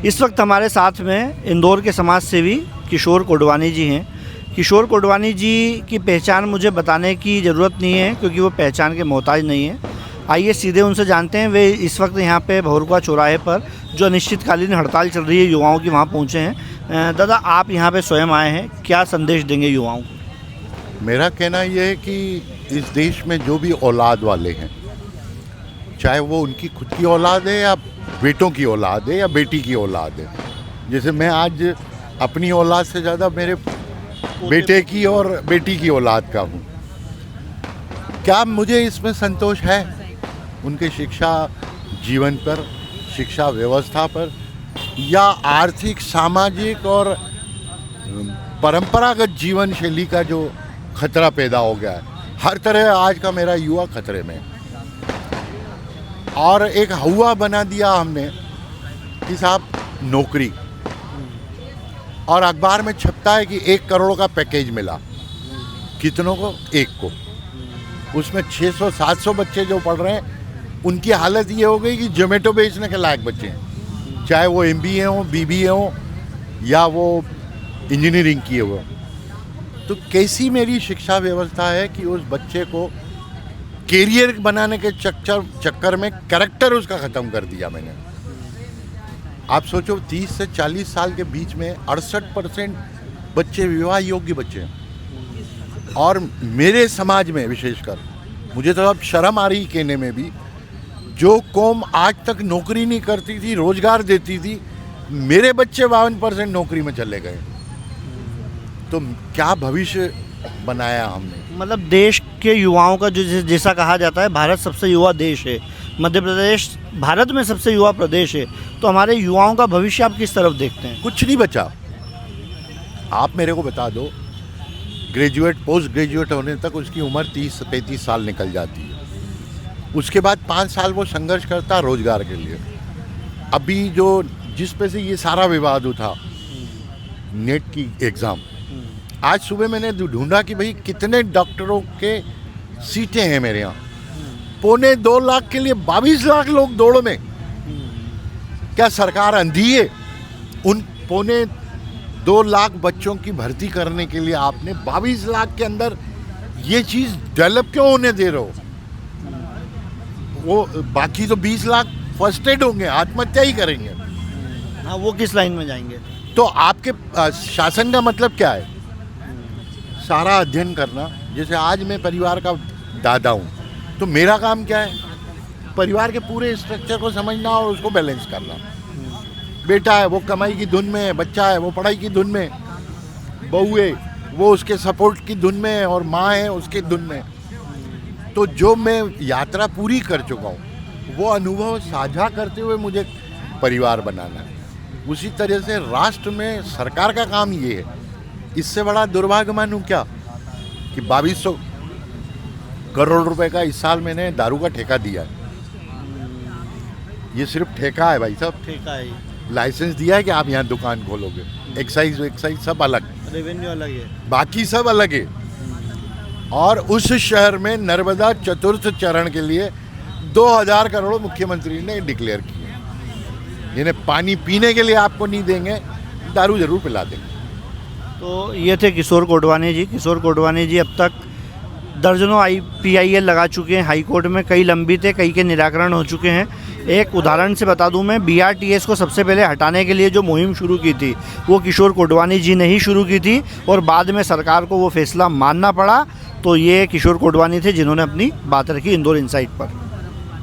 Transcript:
इस वक्त हमारे साथ में इंदौर के समाज सेवी किशोर कोडवानी जी हैं। किशोर कोडवानी जी की पहचान मुझे बताने की ज़रूरत नहीं है क्योंकि वो पहचान के मोहताज नहीं हैं। आइए सीधे उनसे जानते हैं। वे इस वक्त यहाँ पे भौरुआ चौराहे पर जो अनिश्चितकालीन हड़ताल चल रही है युवाओं की, वहाँ पहुँचे हैं। दादा, आप यहाँ पे स्वयं आए हैं, क्या संदेश देंगे युवाओं को? मेरा कहना यह है कि इस देश में जो भी औलाद वाले हैं, चाहे वो उनकी खुद की औलाद है या बेटों की औलाद है या बेटी की औलाद है, जैसे मैं आज अपनी औलाद से ज़्यादा मेरे बेटे की और बेटी की औलाद का हूँ, क्या मुझे इसमें संतोष है? उनके शिक्षा जीवन पर, शिक्षा व्यवस्था पर, या आर्थिक, सामाजिक और परंपरागत जीवन शैली का जो खतरा पैदा हो गया है। हर तरह आज का मेरा युवा खतरे में, और एक हवा बना दिया हमने कि साहब नौकरी, और अखबार में छपता है कि 1 करोड़ का पैकेज मिला। कितनों को? 1 को। उसमें 600-700 बच्चे जो पढ़ रहे हैं उनकी हालत ये हो गई कि जोमेटो बेचने के लायक बच्चे हैं, चाहे वो MBA हो, BBA हो या वो इंजीनियरिंग किए हुए। तो कैसी मेरी शिक्षा व्यवस्था है कि उस बच्चे को कैरियर बनाने के चक्कर में कैरेक्टर उसका ख़त्म कर दिया मैंने। आप सोचो 30 से 40 साल के बीच में 68% बच्चे विवाह योग्य बच्चे हैं। और मेरे समाज में विशेषकर, मुझे तो अब शर्म आ रही कहने में भी, जो कौम आज तक नौकरी नहीं करती थी, रोजगार देती थी, मेरे बच्चे 52% नौकरी में चले गए। तो क्या भविष्य बनाया हमने? मतलब देश के युवाओं का जो जैसा कहा जाता है, भारत सबसे युवा देश है, मध्य प्रदेश भारत में सबसे युवा प्रदेश है, तो हमारे युवाओं का भविष्य आप किस तरफ देखते हैं? कुछ नहीं बचा। आप मेरे को बता दो, ग्रेजुएट, पोस्ट ग्रेजुएट होने तक उसकी उम्र 30 से 35 साल निकल जाती है। उसके बाद 5 साल वो संघर्ष करता रोजगार के लिए। अभी जो जिस पे से ये सारा विवाद उठा, नेट की एग्ज़ाम, आज सुबह मैंने ढूंढा कि भाई कितने डॉक्टरों के सीटें हैं मेरे यहाँ। 2.25 लाख के लिए 22 लाख लोग दौड़ में। क्या सरकार अंधी है? उन 2.25 लाख बच्चों की भर्ती करने के लिए आपने 22 लाख के अंदर ये चीज़ डेवलप क्यों होने दे रहे हो? वो बाकी तो 20 लाख फर्स्टेड होंगे, आत्महत्या ही करेंगे। हाँ, वो किस लाइन में जाएंगे? तो आपके शासन का मतलब क्या है? सारा अध्ययन करना। जैसे आज मैं परिवार का दादा हूँ, तो मेरा काम क्या है? परिवार के पूरे स्ट्रक्चर को समझना और उसको बैलेंस करना। बेटा है वो कमाई की धुन में है, बच्चा है वो पढ़ाई की धुन में, बहू है वो उसके सपोर्ट की धुन में है, और माँ है उसके धुन में। तो जो मैं यात्रा पूरी कर चुका हूँ, वो अनुभव साझा करते हुए मुझे परिवार बनाना है। उसी तरह से राष्ट्र में सरकार का काम ये है। इससे बड़ा दुर्भाग्य मानूं क्या कि 2200 करोड़ रुपए का इस साल मैंने दारू का ठेका दिया है। ये सिर्फ ठेका है भाई साहब, ठेका है। लाइसेंस दिया है कि आप यहाँ दुकान खोलोगे। एक्साइज सब अलग, रेवेन्यू अलग है, बाकी सब अलग है। और उस शहर में नर्मदा चतुर्थ चरण के लिए 2000 करोड़ मुख्यमंत्री ने डिक्लेयर किए। जिन्हें पानी पीने के लिए आपको नहीं देंगे, दारू जरूर पिला देंगे। तो ये थे किशोर कोडवानी जी। किशोर कोडवानी जी अब तक दर्जनों PIL लगा चुके हैं हाई कोर्ट में। कई लंबित है, कई के निराकरण हो चुके हैं। एक उदाहरण से बता दूं मैं, BRTS को सबसे पहले हटाने के लिए जो मुहिम शुरू की थी वो किशोर कोडवानी जी ने ही शुरू की थी, और बाद में सरकार को वो फैसला मानना पड़ा। तो ये किशोर कोडवानी थे जिन्होंने अपनी बात रखी इंदौर इनसाइट पर।